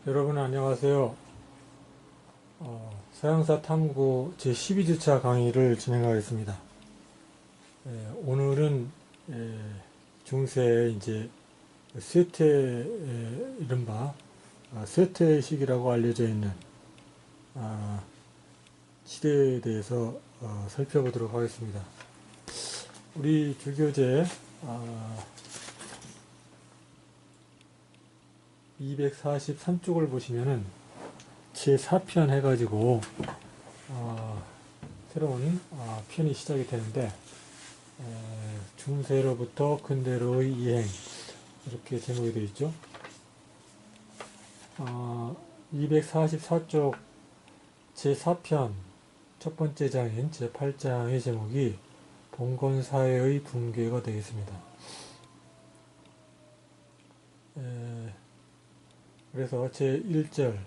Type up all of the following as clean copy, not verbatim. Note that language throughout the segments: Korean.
여러분 안녕하세요. 서양사 탐구 제12주차 강의를 진행하겠습니다. 오늘은 중세의 이제 쇠퇴, 이른바 쇠퇴식이라고 알려져 있는 시대에 대해서 살펴보도록 하겠습니다. 우리 주교재 243쪽을 보시면은 제4편 해가지고 새로운 편이 시작이 되는데, 중세로부터 근대로의 이행, 이렇게 제목이 되어 있죠. 244쪽 제4편 첫 번째 장인 제8장의 제목이 봉건사회의 붕괴가 되겠습니다. 그래서 제1절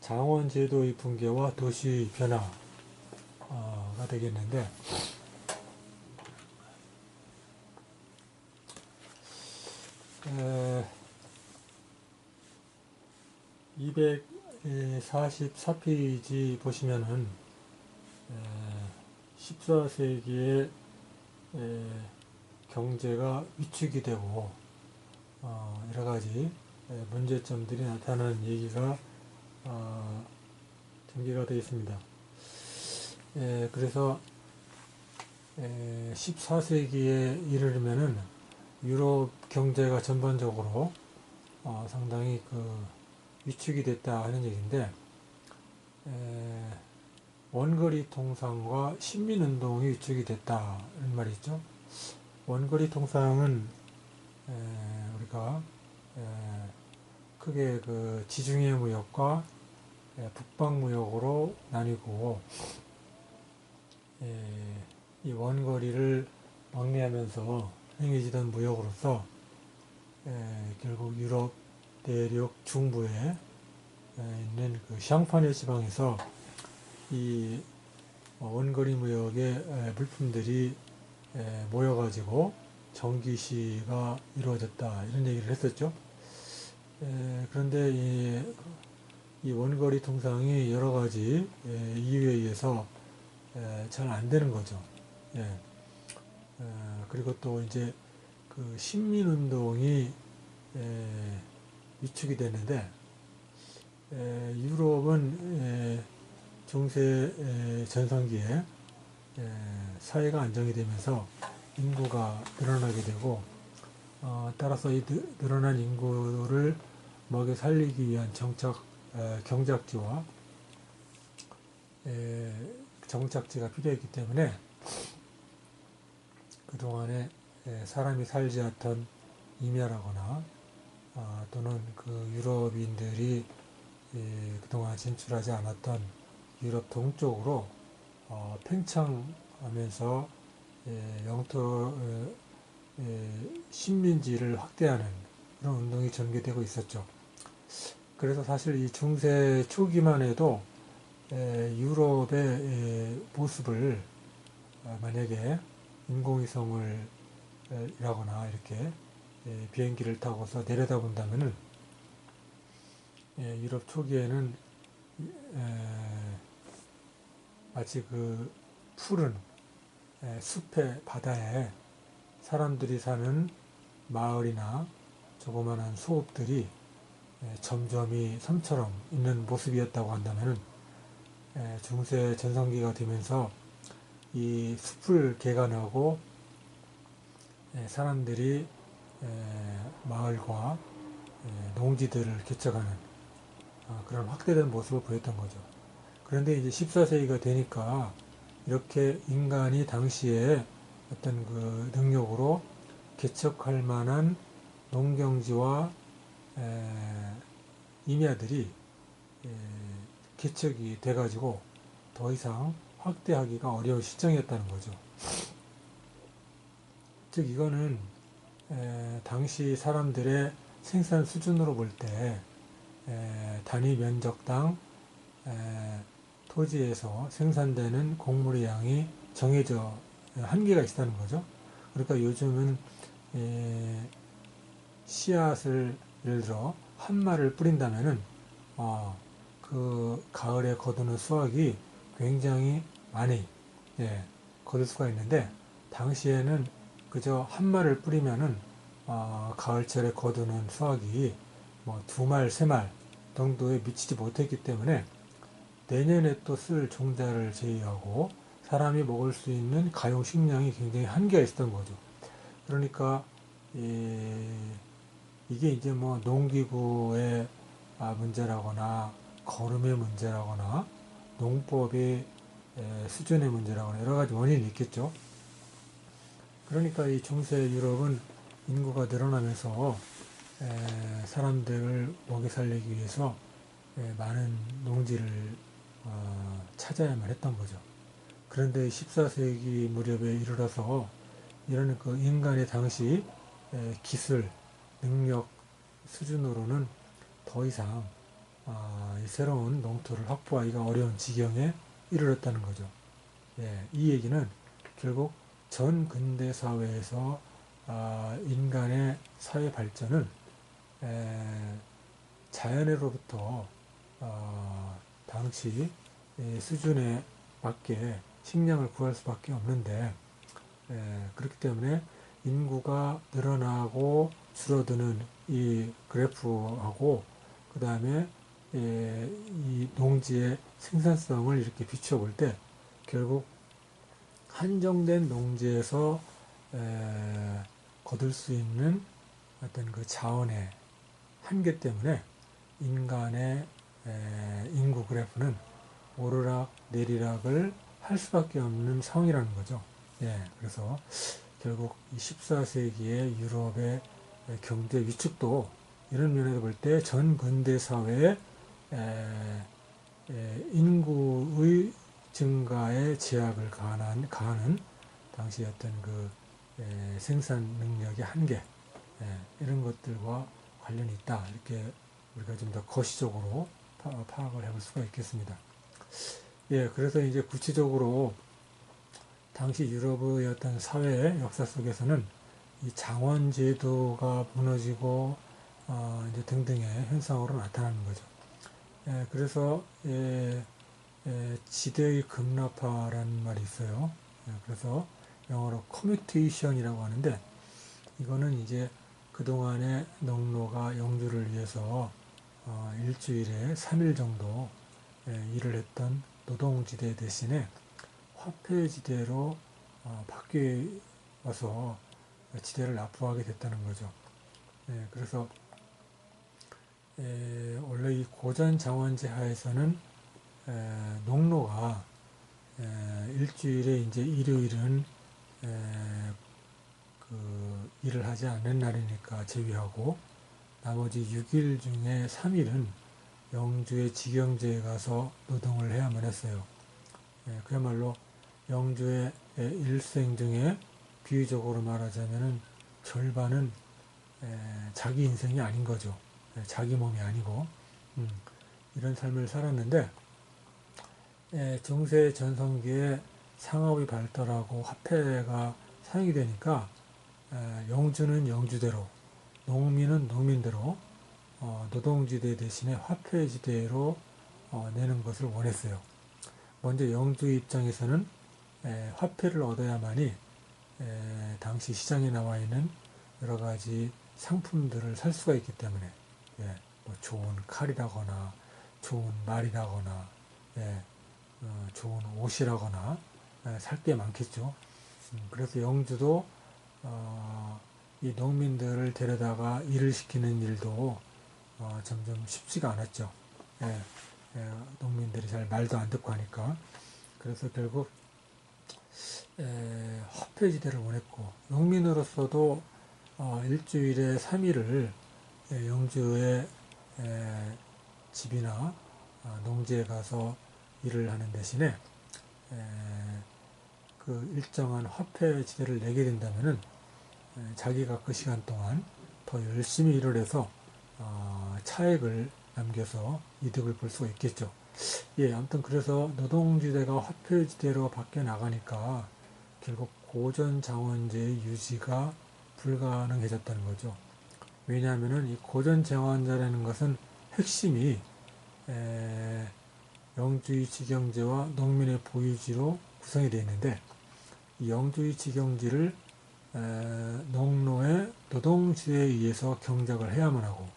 장원제도의 붕괴와 도시 변화가 되겠는데, 244페이지 보시면은 14세기에 경제가 위축이 되고 여러 가지 문제점들이 나타나는 얘기가 전개가 되어 있습니다. 그래서 14세기에 이르면은 유럽 경제가 전반적으로 상당히 위축이 됐다 하는 얘기인데, 원거리 통상과 신민운동이 위축이 됐다 이런 말이 있죠. 원거리 통상은 우리가 크게 지중해 무역과 북방 무역으로 나뉘고, 이 원거리를 왕래하면서 행해지던 무역으로서 결국 유럽 대륙 중부에 있는 샹파네 지방에서 이 원거리 무역의 물품들이 모여가지고 정기시가 이루어졌다 이런 얘기를 했었죠. 그런데 이 원거리 통상이 여러 가지 이유에 의해서 잘 안 되는 거죠. 그리고 또 이제 신민운동이 위축이 되는데, 유럽은 중세 전성기에 사회가 안정이 되면서 인구가 늘어나게 되고, 따라서 이 늘어난 인구를 먹여 살리기 위한 경작지와 정착지가 필요했기 때문에 그동안에 사람이 살지 않던 임야라거나 또는 유럽인들이 그동안 진출하지 않았던 유럽 동쪽으로 팽창하면서 영토 식민지를 확대하는 그런 운동이 전개되고 있었죠. 그래서 사실 이 중세 초기만 해도 유럽의 모습을 만약에 인공위성을 이라거나 이렇게 비행기를 타고서 내려다본다면은 유럽 초기에는 마치 푸른 숲의 바다에 사람들이 사는 마을이나 조그만한 소읍들이 점점이 섬처럼 있는 모습이었다고 한다면은, 중세 전성기가 되면서 이 숲을 개간하고 사람들이 마을과 농지들을 개척하는 그런 확대된 모습을 보였던 거죠. 그런데 이제 14세기가 되니까 이렇게 인간이 당시에 어떤 능력으로 개척할 만한 농경지와 임야들이 개척이 돼가지고 더 이상 확대하기가 어려운 시점이었다는 거죠. 즉 이거는 당시 사람들의 생산 수준으로 볼 때 단위 면적당 토지에서 생산되는 곡물의 양이 정해져 한계가 있다는 거죠. 그러니까 요즘은 씨앗을 예를 들어 한 말을 뿌린다면은 그 가을에 거두는 수확이 굉장히 많이 거둘 수가 있는데, 당시에는 그저 한 말을 뿌리면은 가을철에 거두는 수확이 뭐 두 말, 세 말 정도에 미치지 못했기 때문에 내년에 또 쓸 종자를 제외하고 사람이 먹을 수 있는 가용 식량이 굉장히 한계가 있었던 거죠. 그러니까 이게 이제 뭐 농기구의 문제라거나 거름의 문제라거나 농법의 수준의 문제라거나 여러 가지 원인이 있겠죠. 그러니까 이 중세 유럽은 인구가 늘어나면서 사람들을 먹여 살리기 위해서 많은 농지를 찾아야만 했던 거죠. 그런데 14세기 무렵에 이르러서 이런 그 인간의 당시 기술, 능력 수준으로는 더 이상 이 새로운 농토를 확보하기가 어려운 지경에 이르렀다는 거죠. 이 얘기는 결국 전 근대 사회에서 인간의 사회 발전은 자연으로부터 당시 수준에 맞게 식량을 구할 수밖에 없는데, 그렇기 때문에 인구가 늘어나고 줄어드는 이 그래프하고 그 다음에 이 농지의 생산성을 이렇게 비춰 볼 때 결국 한정된 농지에서 거둘 수 있는 어떤 그 자원의 한계 때문에 인간의 인구 그래프는 오르락 내리락을 할 수밖에 없는 상황이라는 거죠. 그래서 결국 이 14세기의 유럽의 경제 위축도 이런 면에서 볼 때 전 근대 사회의 인구의 증가에 제약을 가하는 당시 어떤 그 생산 능력의 한계, 이런 것들과 관련이 있다. 이렇게 우리가 좀 더 거시적으로 파악을 해볼 수가 있겠습니다. 그래서 이제 구체적으로 당시 유럽의 어떤 사회 역사 속에서는 이 장원 제도가 무너지고 이제 등등의 현상으로 나타나는 거죠. 그래서 지대의 급락파라는 말이 있어요. 그래서 영어로 커뮤테이션이라고 하는데, 이거는 이제 그동안의 농노가 영주를 위해서 일주일에 3일 정도 일을 했던 노동지대 대신에 화폐지대로 바뀌어서 지대를 납부하게 됐다는 거죠. 그래서 원래 이 고전 장원제 하에서는 농노가 일주일에 이제 일요일은 그 일을 하지 않는 날이니까 제외하고 나머지 6일 중에 3일은 영주의 직영제에 가서 노동을 해야만 했어요. 그야말로 영주의 일생 중에 비유적으로 말하자면은 절반은 자기 인생이 아닌 거죠. 자기 몸이 아니고 이런 삶을 살았는데, 중세 전성기에 상업이 발달하고 화폐가 사용이 되니까 영주는 영주대로, 농민은 농민대로 노동지대 대신에 화폐지대로 내는 것을 원했어요. 먼저 영주 입장에서는 화폐를 얻어야만이 당시 시장에 나와 있는 여러 가지 상품들을 살 수가 있기 때문에 뭐 좋은 칼이라거나 좋은 말이라거나 좋은 옷이라거나 살 게 많겠죠. 그래서 영주도 이 농민들을 데려다가 일을 시키는 일도 점점 쉽지가 않았죠. 농민들이 잘 말도 안 듣고 하니까. 그래서 결국 화폐지대를 원했고, 농민으로서도 일주일에 3일을 영주의 집이나 농지에 가서 일을 하는 대신에 그 일정한 화폐지대를 내게 된다면은 자기가 그 시간 동안 더 열심히 일을 해서 차액을 남겨서 이득을 볼 수가 있겠죠. 아무튼 그래서 노동지대가 화폐지대로 바뀌어 나가니까 결국 고전 장원제의 유지가 불가능해졌다는 거죠. 왜냐하면은 이 고전정원제라는 것은 핵심이 에, 영주의 직영제와 농민의 보유지로 구성이 되어 있는데 이 영주의 직영지를 농노의 노동주에 의해서 경작을 해야만 하고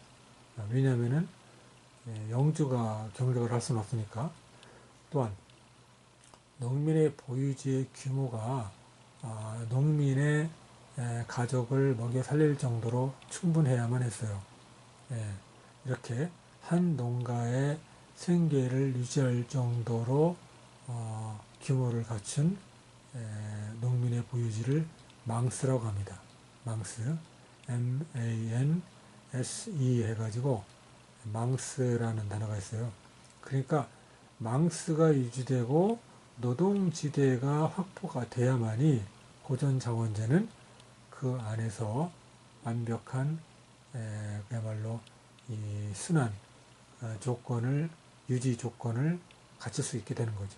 왜냐하면은 영주가 경작을 할 수는 없으니까 또한 농민의 보유지의 규모가 농민의 가족을 먹여 살릴 정도로 충분해야만 했어요. 예, 이렇게 한 농가의 생계를 유지할 정도로 규모를 갖춘 농민의 보유지를 망스라고 합니다. 망스, M-A-N-S-E 해가지고 망스라는 단어가 있어요. 그러니까 망스가 유지되고 노동지대가 확보가 돼야만이 고전자원제는 그 안에서 완벽한 그야말로 이 순환 조건을 유지 조건을 갖출 수 있게 되는 거죠.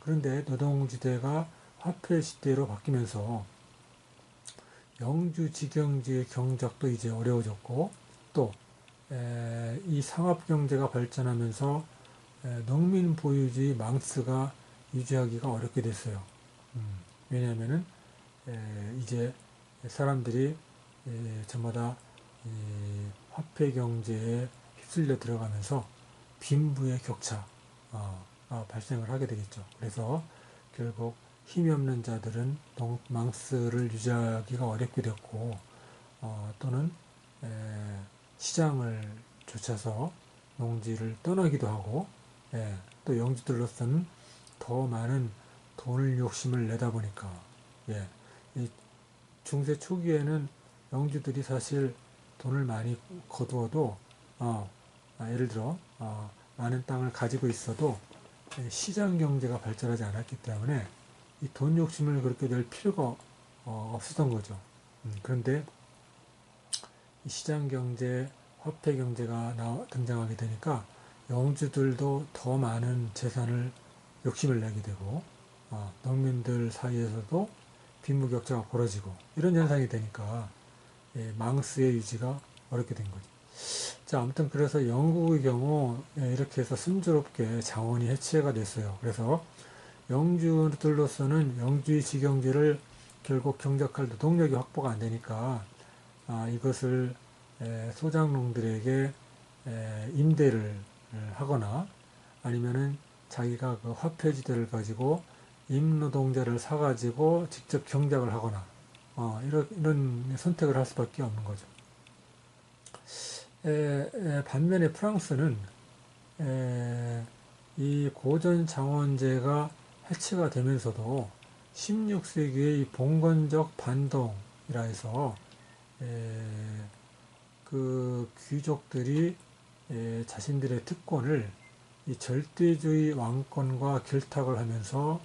그런데 노동지대가 화폐시대로 바뀌면서 영주 직영지의 경작도 이제 어려워졌고 또 이 상업경제가 발전하면서 농민 보유지 망스가 유지하기가 어렵게 됐어요. 왜냐하면은 이제 사람들이 저마다 화폐 경제에 휩쓸려 들어가면서 빈부의 격차가 발생을 하게 되겠죠. 그래서 결국 힘이 없는 자들은 망스를 유지하기가 어렵게 됐고 또는 시장을 쫓아서 농지를 떠나기도 하고 또 영주들로서는 더 많은 돈을 욕심을 내다 보니까 이 중세 초기에는 영주들이 사실 돈을 많이 거두어도 예를 들어 많은 땅을 가지고 있어도 시장 경제가 발전하지 않았기 때문에 이 돈 욕심을 그렇게 낼 필요가 없었던 거죠. 그런데 이 시장 경제, 화폐 경제가 등장하게 되니까 영주들도 더 많은 재산을 욕심을 내게 되고 농민들 사이에서도 빈부격차가 벌어지고 이런 현상이 되니까 망스의 유지가 어렵게 된 거죠. 자, 아무튼 그래서 영국의 경우 이렇게 해서 순조롭게 자원이 해체가 됐어요. 그래서 영주들로서는 영주의 직영지를 결국 경작할 노동력이 확보가 안 되니까 이것을 소장농들에게 임대를 하거나 아니면은 자기가 그 화폐지대를 가지고 임노동자를 사가지고 직접 경작을 하거나 이런 선택을 할 수밖에 없는 거죠. 반면에 프랑스는 이 고전 장원제가 해체가 되면서도 16세기의 이 봉건적 반동이라 해서 그 귀족들이 자신들의 특권을 이 절대주의 왕권과 결탁을 하면서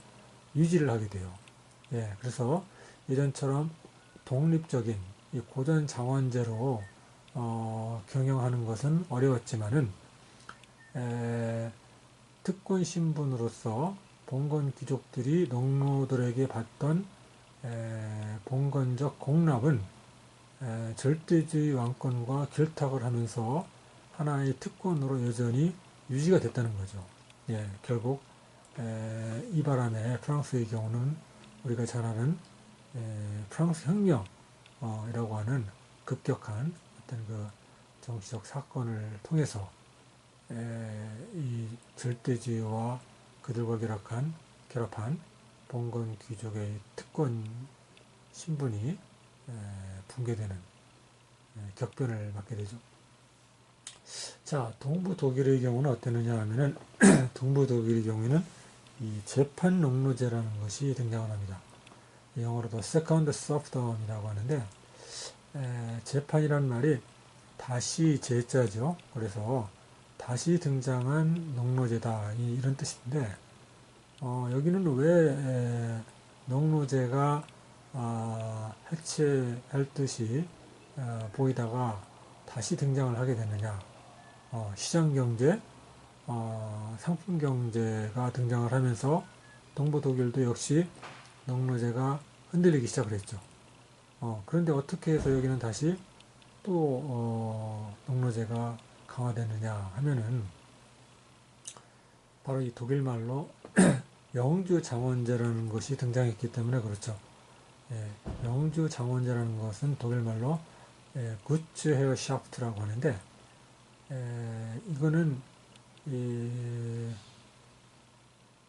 유지를 하게 돼요. 그래서 예전처럼 독립적인 이 고전 장원제로 경영하는 것은 어려웠지만은 특권 신분으로서 봉건 귀족들이 농노들에게 받던 봉건적 공납은 절대주의 왕권과 결탁을 하면서 하나의 특권으로 여전히 유지가 됐다는 거죠. 결국 이 바람에 프랑스의 경우는 우리가 잘 아는 프랑스 혁명이라고 하는 급격한 어떤 그 정치적 사건을 통해서 이 절대주의와 그들과 결합한 봉건 귀족의 특권 신분이 붕괴되는 격변을 맞게 되죠. 자, 동부 독일의 경우는 어땠느냐 하면은 동부 독일의 경우에는 이 재판 농노제라는 것이 등장을 합니다. 영어로도 second serfdom이라고 하는데 재판이란 말이 다시 제자죠. 그래서 다시 등장한 농노제다 이런 뜻인데 여기는 왜 농노제가 해체할 듯이 보이다가 다시 등장을 하게 됐느냐? 시장경제, 상품경제가 등장을 하면서 동부 독일도 역시 농노제가 흔들리기 시작을 했죠. 그런데 어떻게 해서 여기는 다시 또 농노제가 강화되느냐 하면은 바로 이 독일 말로 영주 장원제라는 것이 등장했기 때문에 그렇죠. 예, 영주 장원제라는 것은 독일 말로 구츠 헤어 샤프트라고 하는데 이거는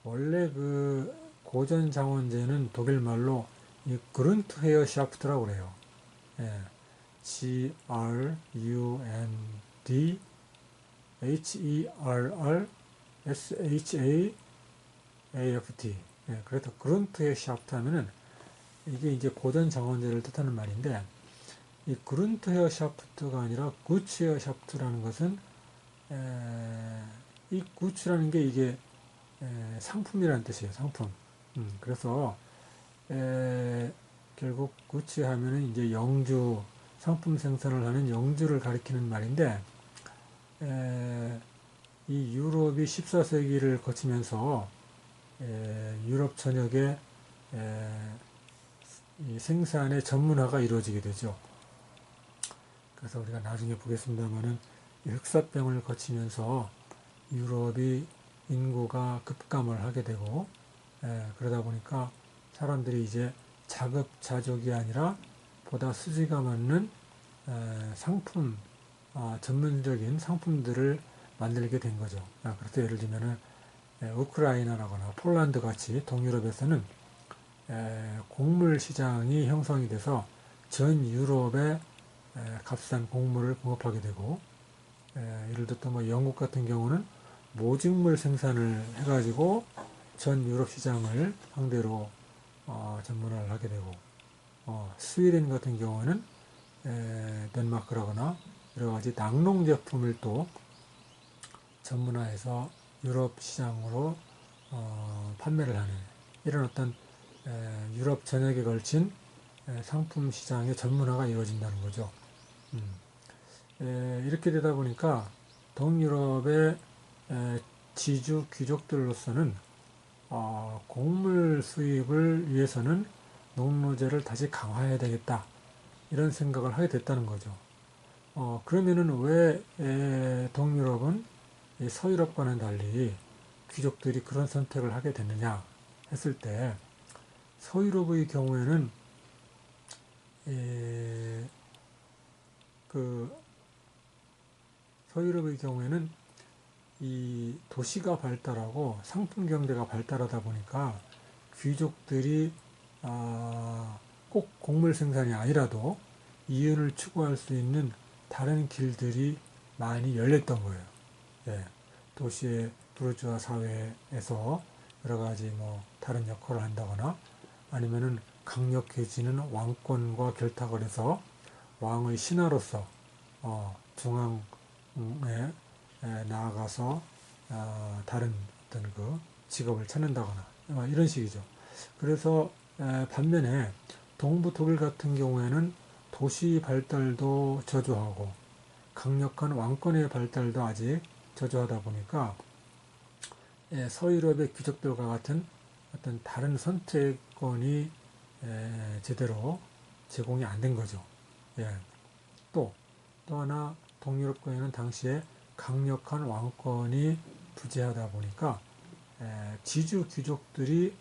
원래 그 고전 장원제는 독일 말로 이 그룬트 헤어 샤프트라고 그래요. 예, Grund HERRSHAAFT. 예, 그래서 그룬트 헤어 샤프트 하면은 이게 이제 고전 장원제를 뜻하는 말인데 이 그룬트 헤어 샤프트가 아니라 구츠 헤어 샤프트라는 것은 이 구츠라는 게 이게 상품이라는 뜻이에요. 상품. 그래서 결국 구츠 하면은 이제 영주 상품 생산을 하는 영주를 가리키는 말인데 이 유럽이 14세기를 거치면서 유럽 전역에 이 생산의 전문화가 이루어지게 되죠. 그래서 우리가 나중에 보겠습니다만은 흑사병을 거치면서 유럽이 인구가 급감을 하게 되고 그러다 보니까 사람들이 이제 자급자족이 아니라 보다 수지가 맞는 상품 전문적인 상품들을 만들게 된 거죠. 그래서 예를 들면은 우크라이나라거나 폴란드 같이 동유럽에서는 곡물 시장이 형성이 돼서 전 유럽에 값싼 곡물을 공급하게 되고 예를 들어 뭐 영국 같은 경우는 모직물 생산을 해가지고 전 유럽 시장을 상대로 전문화를 하게 되고 스웨덴 같은 경우는 덴마크라거나 여러 가지 낙농 제품을 또 전문화해서 유럽 시장으로 판매를 하는 이런 어떤 유럽 전역에 걸친 상품 시장의 전문화가 이루어진다는 거죠. 이렇게 되다 보니까 동유럽의 지주 귀족들로서는 곡물 수입을 위해서는 농노제를 다시 강화해야 되겠다 이런 생각을 하게 됐다는 거죠. 그러면은 왜 동유럽은 서유럽과는 달리 귀족들이 그런 선택을 하게 됐느냐 했을 때 서유럽의 경우에는 서유럽의 경우에는 이 도시가 발달하고 상품 경제가 발달하다 보니까 귀족들이 꼭 곡물 생산이 아니라도 이윤을 추구할 수 있는 다른 길들이 많이 열렸던 거예요. 예, 도시의 부르주아 사회에서 여러 가지 뭐 다른 역할을 한다거나 아니면은 강력해지는 왕권과 결탁을 해서 왕의 신하로서 중앙에 나아가서 다른 어떤 그 직업을 찾는다거나 이런 식이죠. 그래서 반면에 동부 독일 같은 경우에는 도시 발달도 저조하고 강력한 왕권의 발달도 아직 저조하다 보니까 서유럽의 귀족들과 같은 어떤 다른 선택권이 제대로 제공이 안 된 거죠. 예. 또 하나 동유럽권에는 당시에 강력한 왕권이 부재하다 보니까 지주 귀족들이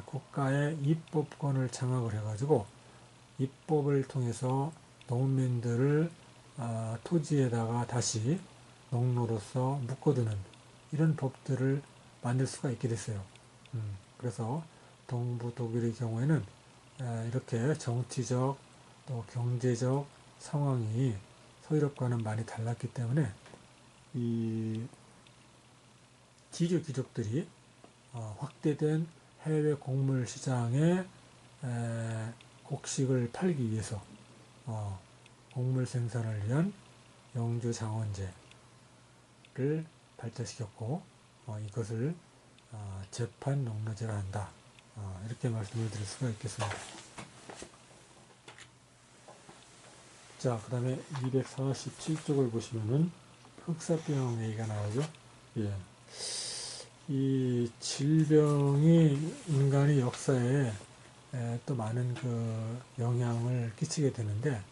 국가의 입법권을 장악을 해가지고 입법을 통해서 농민들을 토지에다가 다시 농노로서 묶어두는 이런 법들을 만들 수가 있게 됐어요. 그래서 동부 독일의 경우에는 이렇게 정치적 또 경제적 상황이 서유럽과는 많이 달랐기 때문에 이 지주 귀족들이 확대된 해외 곡물 시장에 곡식을 팔기 위해서 곡물 생산을 위한 영주 장원제를 발달시켰고 이것을 재판 농노제라 한다. 이렇게 말씀을 드릴 수가 있겠습니다. 자, 그 다음에 247쪽을 보시면은 흑사병 얘기가 나오죠. 예. 이 질병이 인간의 역사에 또 많은 그 영향을 끼치게 되는데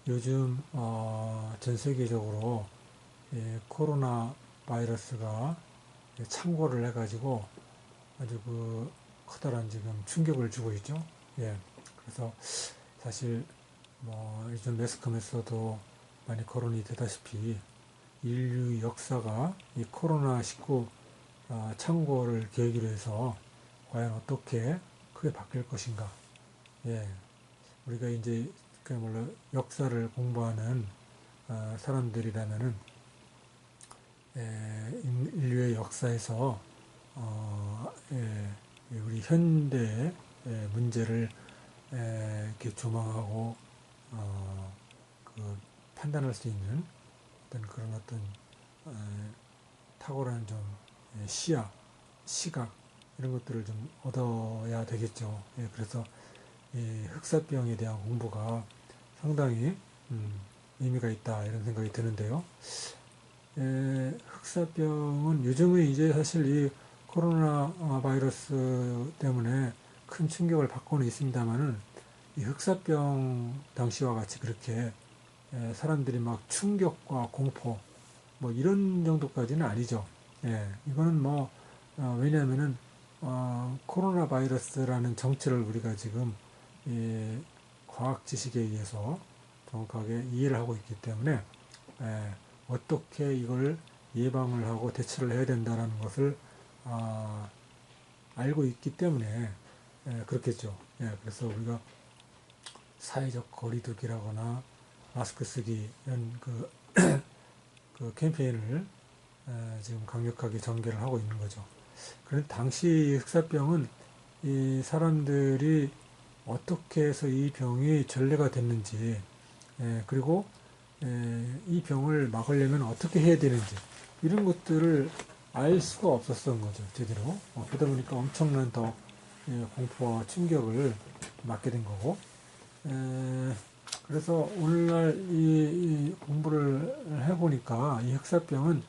요즘 전 세계적으로 코로나 바이러스가 창궐을 해가지고 아주 그 커다란 지금 충격을 주고 있죠. 예. 그래서 사실 뭐 요즘 매스컴에서도 많이 거론이 되다시피 인류 역사가 이 코로나19 창궐을 계기로 해서 과연 어떻게 크게 바뀔 것인가. 예. 우리가 이제 그야말로 역사를 공부하는 사람들이라면은 인류의 역사에서 우리 현대의 문제를 이렇게 조망하고 그 판단할 수 있는 어떤 그런 어떤 탁월한 좀 시야, 시각 이런 것들을 좀 얻어야 되겠죠. 그래서 이 흑사병에 대한 공부가 상당히 의미가 있다 이런 생각이 드는데요. 흑사병은 요즘은 이제 사실 이 코로나 바이러스 때문에 큰 충격을 받고는 있습니다만은 이 흑사병 당시와 같이 그렇게 사람들이 막 충격과 공포 뭐 이런 정도까지는 아니죠. 이거는 뭐 왜냐하면은 코로나 바이러스라는 정체를 우리가 지금 과학 지식에 의해서 정확하게 이해를 하고 있기 때문에 어떻게 이걸 예방을 하고 대처를 해야 된다는 것을 알고 있기 때문에 그렇겠죠. 그래서 우리가 사회적 거리두기라거나 마스크 쓰기 이런 그 캠페인을 지금 강력하게 전개를 하고 있는 거죠. 그런데 당시 흑사병은 이 사람들이 어떻게 해서 이 병이 전래가 됐는지, 그리고 이 병을 막으려면 어떻게 해야 되는지 이런 것들을 알 수가 없었던 거죠, 제대로. 그러다 보니까 엄청난 더 공포와 충격을 맞게 된 거고. 그래서 오늘날 이 공부를 해보니까 이 흑사병은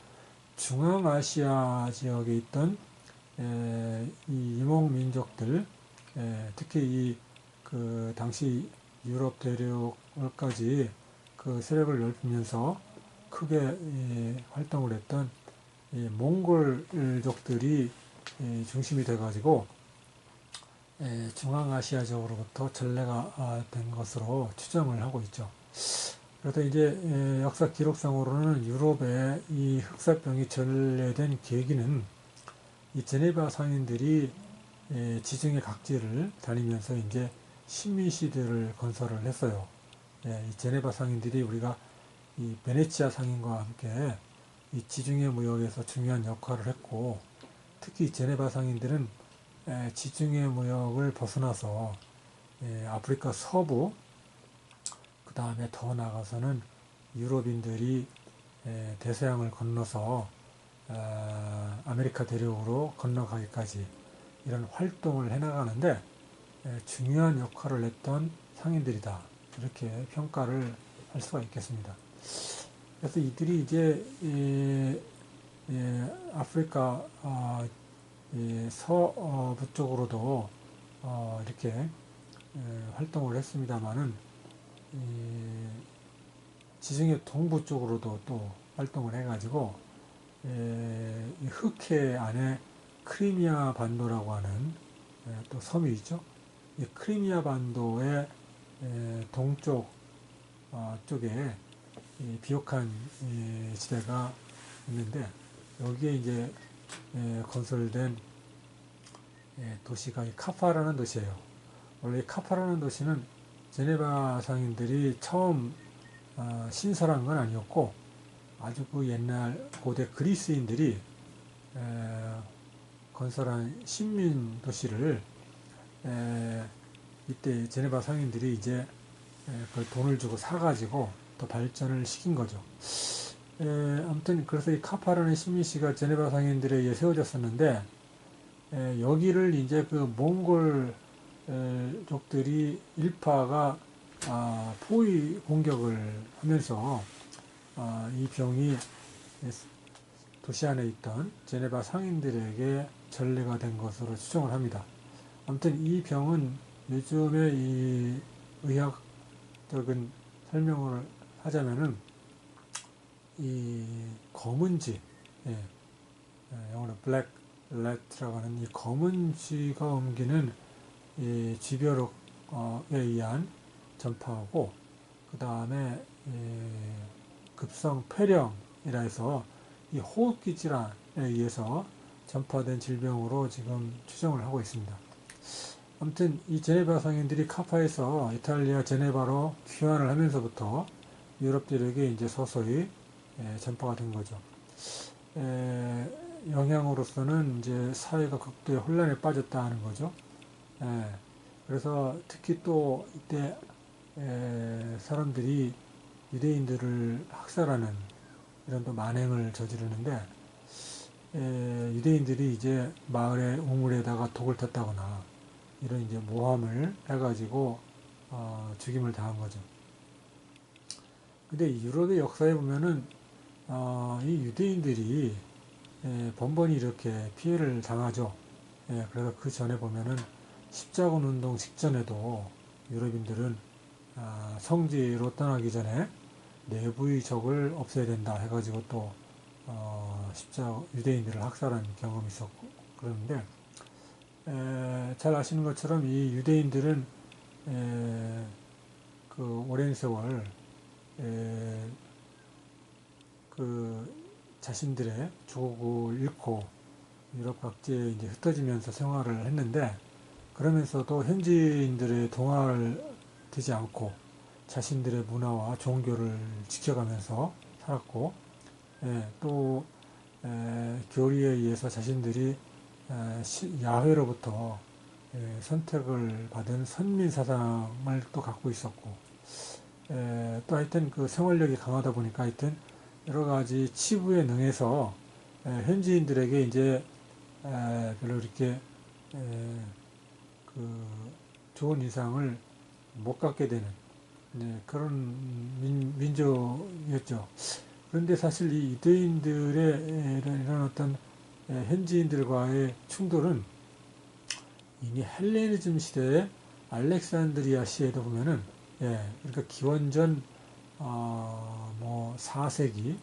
중앙아시아 지역에 있던 이 이목 민족들, 특히 이 그 당시 유럽 대륙까지 그 세력을 넓히면서 크게 활동을 했던 몽골족들이 중심이 돼가지고 중앙아시아적으로부터 전래가 된 것으로 추정을 하고 있죠. 그래서 이제 역사 기록상으로는 유럽에 이 흑사병이 전래된 계기는 이 제네바 상인들이 지중해 각지를 다니면서 이제 식민시들을 건설을 했어요. 이 제네바 상인들이 우리가 이 베네치아 상인과 함께 이 지중해 무역에서 중요한 역할을 했고, 특히 제네바 상인들은 지중해 무역을 벗어나서 아프리카 서부, 그 다음에 더 나아가서는 유럽인들이 대서양을 건너서 아메리카 대륙으로 건너가기까지 이런 활동을 해나가는데 중요한 역할을 했던 상인들이다. 이렇게 평가를 할 수가 있겠습니다. 그래서 이들이 이제 아프리카 서부 쪽으로도 이렇게 활동을 했습니다만은 지중해 동부 쪽으로도 또 활동을 해가지고 이 흑해 안에 크리미아 반도라고 하는 또 섬이 있죠. 이 크리미아 반도의 동쪽 쪽에 비옥한 지대가 있는데 여기에 이제 건설된 도시가 이 카파라는 도시예요. 원래 이 카파라는 도시는 제네바 상인들이 처음 신설한 건 아니었고 아주 그 옛날 고대 그리스인들이 건설한 식민 도시를 이때 제네바 상인들이 이제 그 돈을 주고 사가지고 또 발전을 시킨 거죠. 아무튼 그래서 이 카파라는 식민시가 제네바 상인들에 의해 세워졌었는데 여기를 이제 그 몽골족들이 일파가 포위 공격을 하면서 이 병이 도시 안에 있던 제네바 상인들에게 전래가 된 것으로 추정을 합니다. 아무튼 이 병은 요즘에 이 의학적인 설명을 하자면은 이 검은쥐, 예, 영어로 블랙 렛라고 하는 이 검은 쥐가 옮기는 이 쥐벼룩에 의한 전파하고, 그 다음에 급성 폐렴이라 해서 이 호흡기 질환에 의해서 전파된 질병으로 지금 추정을 하고 있습니다. 아무튼 이 제네바 상인들이 카파에서 이탈리아 제네바로 귀환을 하면서부터 유럽들에게 이제 서서히 전파가 된 거죠. 영향으로서는 이제 사회가 극도의 혼란에 빠졌다 하는 거죠. 그래서 특히 또 이때 사람들이 유대인들을 학살하는 이런 또 만행을 저지르는데, 유대인들이 이제 마을의 우물에다가 독을 탔다거나 이런 이제 모함을 해가지고 죽임을 당한 거죠. 근데 유럽의 역사에 보면은 이 유대인들이 번번이 이렇게 피해를 당하죠. 그래서 그 전에 보면은 십자군 운동 직전에도 유럽인들은 성지로 떠나기 전에 내부의 적을 없애야 된다 해가지고 또 유대인들을 학살한 경험이 있었고 그러는데, 잘 아시는 것처럼 이 유대인들은 그 오랜 세월 그 자신들의 조국을 잃고 유럽 각지에 이제 흩어지면서 생활을 했는데, 그러면서도 현지인들의 동화를 되지 않고 자신들의 문화와 종교를 지켜가면서 살았고, 또 교리에 의해서 자신들이 야훼로부터 선택을 받은 선민 사상을 또 갖고 있었고, 또 하여튼 그 생활력이 강하다 보니까 하여튼 여러 가지 치부에 능해서 현지인들에게 이제 별로 이렇게 그 좋은 인상을 못 갖게 되는 그런 민족이었죠. 그런데 사실 이 유대인들의 이런 어떤 현지인들과의 충돌은 이미 헬레니즘 시대의 알렉산드리아 시에도 보면은, 그러니까 기원전 뭐 4세기,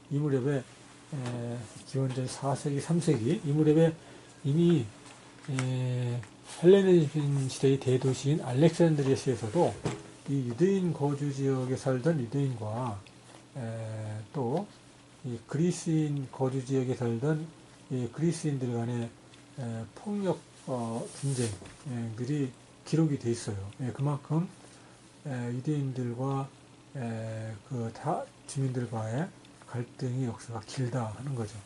이 무렵에 기원전 4세기, 3세기 이 무렵에 이미 헬레니즘 시대의 대도시인 알렉산드리아 시에서도 이 유대인 거주 지역에 살던 유대인과 또 이 그리스인 거주 지역에 살던 이 그리스인들 간의 폭력 분쟁들이 기록이 돼 있어요. 그만큼 유대인들과 그 주민들과의 갈등의 역사가 길다 하는 거죠.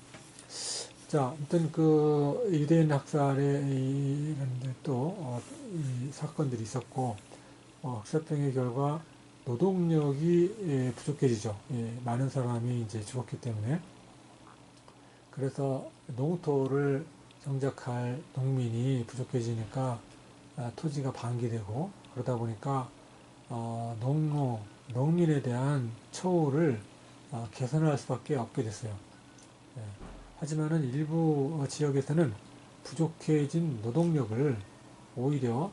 자, 아무튼 그 유대인 학살에 이런 또 이 사건들이 있었고, 학살병의 결과 노동력이 부족해지죠. 많은 사람이 이제 죽었기 때문에. 그래서 농토를 정작할 농민이 부족해지니까 토지가 방기되고, 그러다 보니까 농민에 대한 처우를 개선할 수밖에 없게 됐어요. 하지만은 일부 지역에서는 부족해진 노동력을 오히려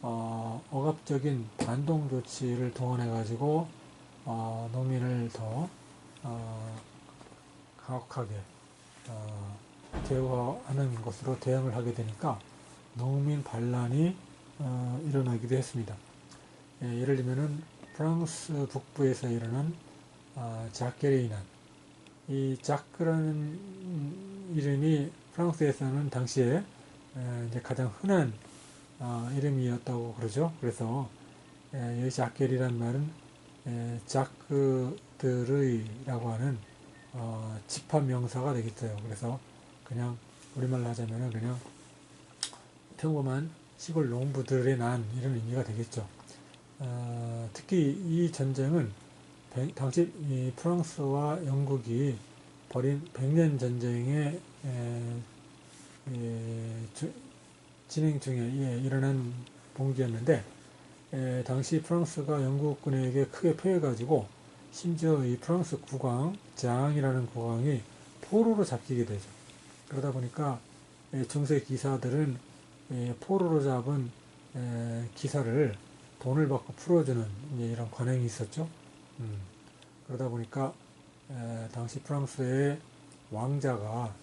억압적인 반동 조치를 동원해 가지고 농민을 더 가혹하게 대우하는 것으로 대응을 하게 되니까 농민 반란이 일어나기도 했습니다. 예를 들면은 프랑스 북부에서 일어난 자케레이난, 이 자크라는 이름이 프랑스에서는 당시에 이제 가장 흔한 이름이었다고 그러죠. 그래서 이 자켈이란 말은 자크들의라고 하는 집합 명사가 되겠어요. 그래서 그냥 우리말로 하자면은 그냥 평범한 시골 농부들의 난 이런 의미가 되겠죠. 특히 이 전쟁은 당시 이 프랑스와 영국이 벌인 백년 전쟁의 진행 중에 일어난 봉기였는데, 당시 프랑스가 영국군에게 크게 패해가지고 심지어 이 프랑스 국왕 장이라는 국왕이 포로로 잡히게 되죠. 그러다 보니까 중세 기사들은 포로로 잡은 기사를 돈을 받고 풀어주는 이제 이런 관행이 있었죠. 그러다 보니까 당시 프랑스의 왕자가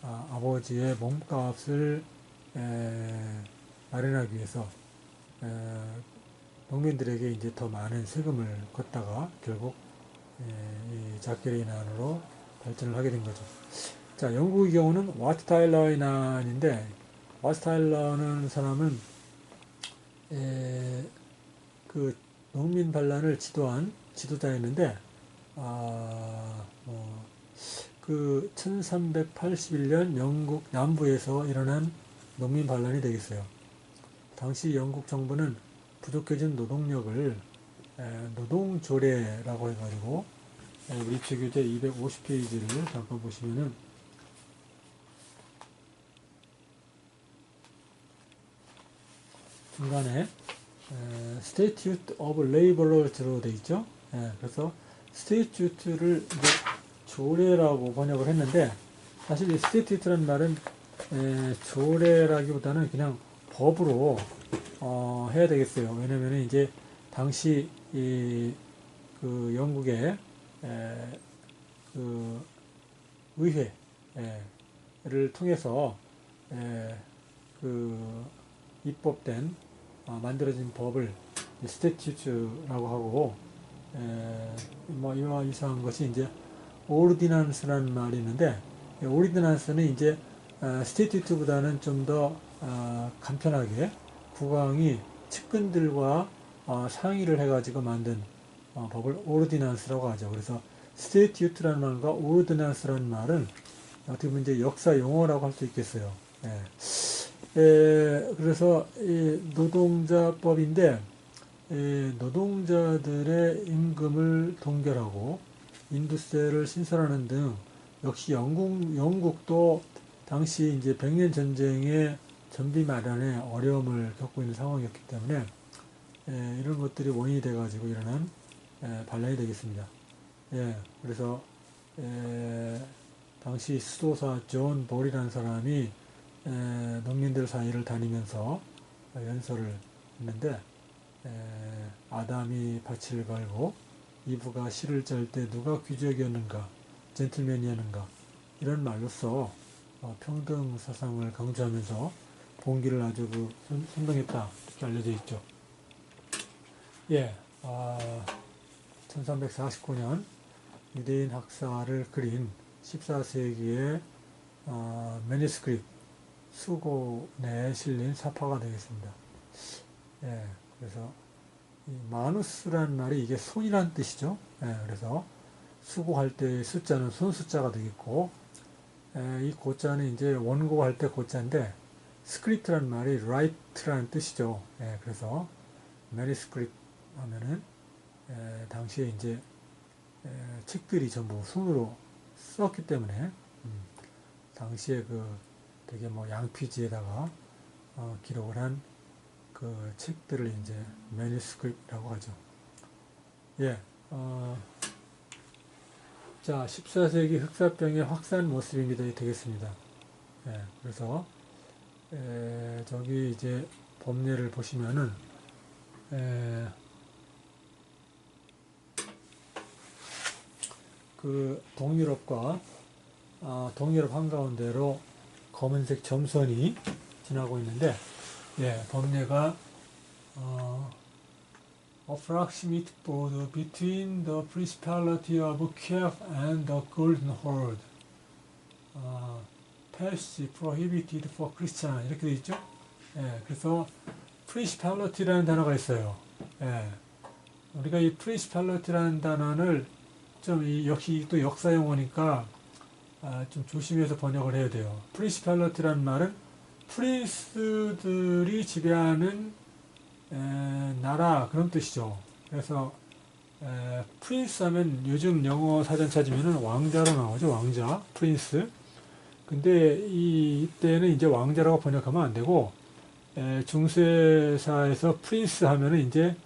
아버지의 몸값을 마련하기 위해서 농민들에게 이제 더 많은 세금을 걷다가 결국 이 자케레인 난으로 발전을 하게 된 거죠. 자, 영국의 경우는 와트 타일러의 난인데, 와트 타일러는 사람은 그 농민 반란을 지도한 지도자였는데, 그 1381년 영국 남부에서 일어난 농민 반란이 되겠어요. 당시 영국 정부는 부족해진 노동력을 노동조례라고 해가지고 우리 입시교재 250페이지를 잠깐 보시면은 중간에 Statute of Laborers로 되어 있죠. 그래서 Statute를 이제 조례라고 번역을 했는데, 사실 이 Statute라는 말은 조례라기보다는 그냥 법으로 해야 되겠어요. 왜냐면 이제 당시 그 영국의 그 의회를 통해서 그 입법된 만들어진 법을 스태튜트라고 하고, 뭐 이와 유사한 것이 이제 오르디넌스라는 말이 있는데, 오르디넌스는 이제 스태튜트보다는 좀 더 간편하게 국왕이 측근들과 상의를 해가지고 만든 법을 오르디넌스라고 하죠. 그래서 스태튜트라는 말과 오르디넌스라는 말은 어떻게 보면 이제 역사 용어라고 할 수 있겠어요. 그래서 이 노동자법인데, 노동자들의 임금을 동결하고 인두세를 신설하는 등, 역시 영국도 당시 이제 백년 전쟁의 전비 마련에 어려움을 겪고 있는 상황이었기 때문에 이런 것들이 원인이 돼가지고 일어난 반란이 되겠습니다. 그래서 당시 수도사 존 볼이라는 사람이 농민들 사이를 다니면서 연설을 했는데, 아담이 밭을 갈고 이브가 실을 짤 때 누가 귀족이었는가, 젠틀맨이었는가, 이런 말로써 평등 사상을 강조하면서 봉기를 아주 선동했다, 이렇게 알려져 있죠. 1349년 유대인 학사를 그린 14세기의 매니스크립트 수고내에 실린 사파가 되겠습니다. 그래서 이 마누스라는 말이 이게 손이란 뜻이죠. 그래서 수고할 때 숫자는 손 숫자가 되겠고, 이 고자는 이제 원고할 때 고자인데, 스크립트라는 말이 write라는 뜻이죠. 그래서 매니스크립트 하면은 당시에 이제 책들이 전부 손으로 썼기 때문에 당시에 그 되게 뭐 양피지에다가 기록을 한 그 책들을 이제 매니스크립트라고 하죠. 자, 14세기 흑사병의 확산 모습이 되겠습니다. 그래서 저기 이제 법례를 보시면은 그 동유럽과 동유럽 한가운데로 검은색 점선이 지나고 있는데, 법례가 approximate border between the Principality of Kiev and the Golden Horde, passage prohibited for Christian, 이렇게 되어 있죠. 그래서 Principality라는 단어가 있어요. 우리가 이 Principality라는 단어를 좀 역시 또 역사 용어니까 좀 조심해서 번역을 해야 돼요. Principality라는 말은 프린스들이 지배하는 나라, 그런 뜻이죠. 그래서 프린스 하면 요즘 영어 사전 찾으면 왕자로 나오죠. 왕자, 프린스. 근데 이때는 이제 왕자라고 번역하면 안 되고, 중세사에서 프린스 하면은 이제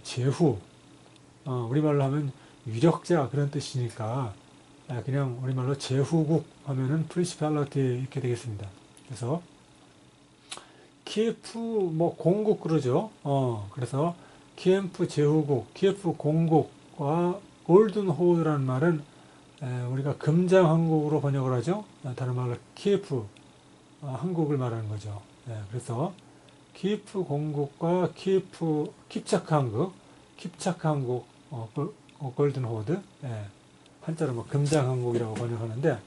제후, 우리말로 하면 유력자, 그런 뜻이니까 그냥 우리말로 제후국 하면은 프린시팔리티 이렇게 되겠습니다. 그래서 키예프 뭐 공국 그러죠. 그래서 키예프 제후국, 키예프 공국과 골든 호드라는 말은 우리가 금장 한국으로 번역을 하죠. 다른 말로 키예프 한국을 말하는 거죠. 그래서 키예프 공국과 키예프 킵차크 한국, 킵차크 한국, 골든 호드, 한자로 뭐 금장 한국이라고 번역하는데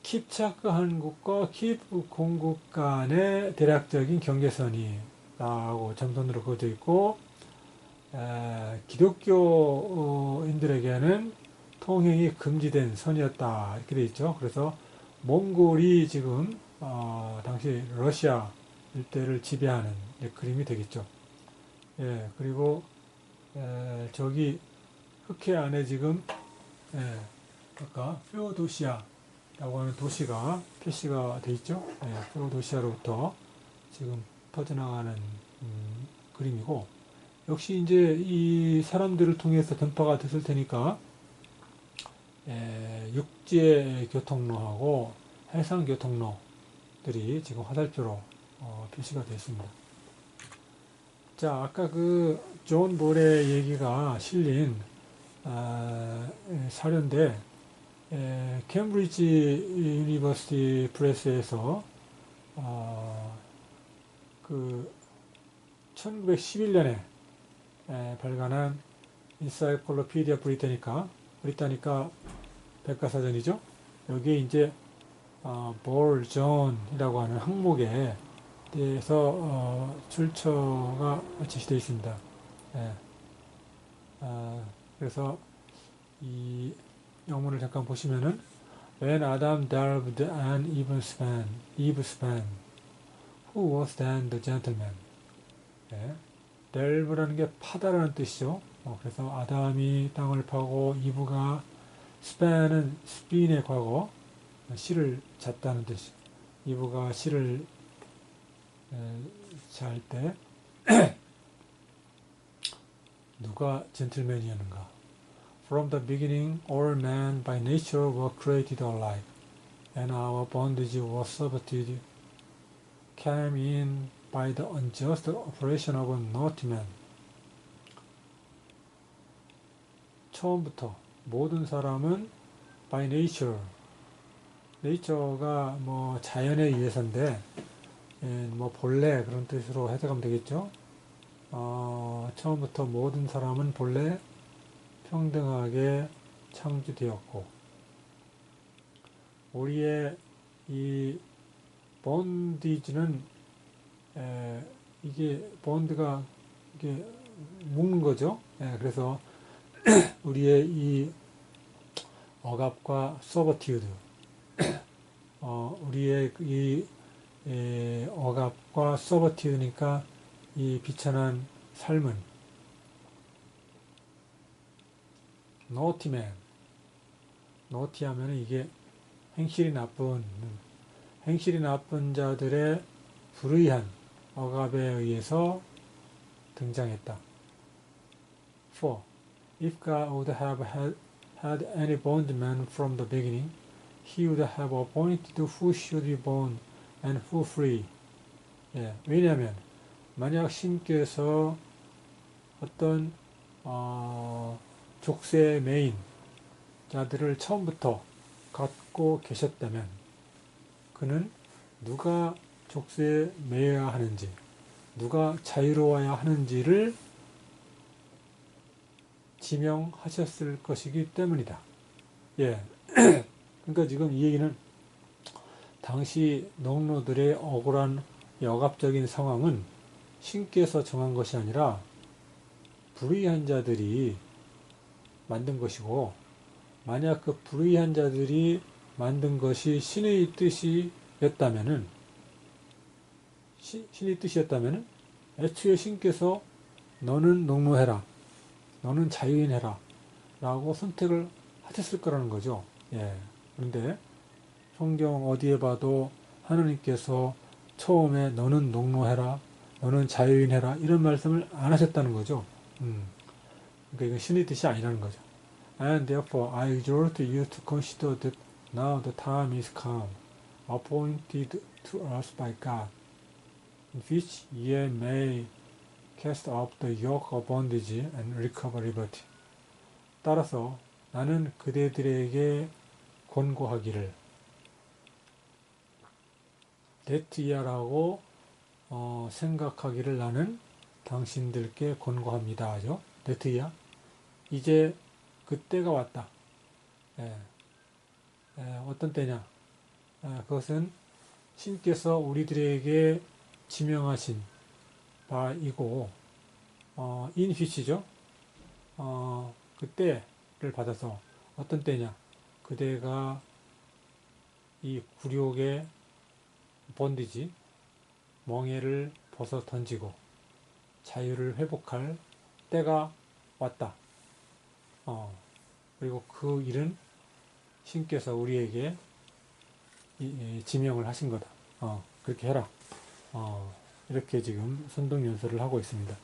킵차크 한국과 키예프 공국 간의 대략적인 경계선이라고 점선으로 그어져 있고 기독교인들에게는 통행이 금지된 선이었다 이렇게 돼 있죠. 그래서 몽골이 지금 당시 러시아 일대를 지배하는 그림이 되겠죠. 그리고 저기 흑해 안에 지금 아까 페오도시아라고 하는 도시가 표시가 돼 있죠. 페오도시아로부터 지금 퍼져나가는 그림이고 역시 이제 이 사람들을 통해서 전파가 됐을 테니까 육지 교통로하고 해상 교통로들이 지금 화살표로 표시가 되어 있습니다. 자, 아까 그 존 볼의 얘기가 실린 사료인데 캠브리지 유니버시티 프레스에서 그 1911년에 발간한 인사이클로피디아 브리타니카 백과사전이죠. 여기에 이제 볼 존이라고 하는 항목에 대해서 출처가 제시되어 있습니다. 그래서 이 영문을 잠깐 보시면은 When Adam delved an Eve span, who was then the gentleman? delve라는 게 파다라는 뜻이죠. 그래서 아담이 땅을 파고 이브가 span은 스핀의 과거, 실을 잤다는 뜻이죠. 이브가 실을 잘 때 누가 젠틀맨이었는가? From the beginning, all men by nature were created alike, and our bondage was subverted, came in by the unjust operation of a naughty man. 처음부터 모든 사람은 by nature, nature가 뭐 자연에 의해서인데 뭐 본래 그런 뜻으로 해석하면 되겠죠. 처음부터 모든 사람은 본래 평등하게 창조되었고 우리의 이 본디지는 이게 본드가 이게 묶는 거죠. 그래서 우리의 이 억압과 서버티우드, 우리의 이 억압과 서버티우드니까 이 비천한 삶은 노티맨, 노티하면 이게 행실이 나쁜 자들의 불의한 억압에 의해서 등장했다. 4. If God would have had any bondman from the beginning, he would have appointed who should be bond and who free. 왜냐하면 만약 신께서 어떤 족쇄의 매인 자들을 처음부터 갖고 계셨다면 그는 누가 족쇄에 매여야 하는지 누가 자유로워야 하는지를 지명하셨을 것이기 때문이다. 그러니까 지금 이 얘기는 당시 농노들의 억울한 억압적인 상황은 신께서 정한 것이 아니라 불의한 자들이 만든 것이고 만약 그 불의한 자들이 만든 것이 신의 뜻이었다면은 애초에 신께서 너는 농노해라 너는 자유인해라 라고 선택을 하셨을 거라는 거죠. 그런데 성경 어디에 봐도 하나님께서 처음에 너는 농노해라 너는 자유인해라 이런 말씀을 안 하셨다는 거죠. 그러니까 이건 신의 뜻이 아니라는 거죠. And therefore I exhort you to consider that now the time is come. appointed to us by God, in which ye may cast off the yoke of bondage and recover liberty. 따라서 나는 그대들에게 권고하기를 레트이아라고 생각하기를 나는 당신들께 권고합니다. 하죠. 레트이아. 이제 그때가 왔다. 예, 어떤 때냐? 그것은 신께서 우리들에게 지명하신 바이고, 인휘시죠. 그때를 받아서 어떤 때냐? 그대가 이 굴욕의 번디지, 멍에를 벗어 던지고 자유를 회복할 때가 왔다. 그리고 그 일은 신께서 우리에게 지명을 하신 거다. 그렇게 해라. 이렇게 지금 선동연설을 하고 있습니다.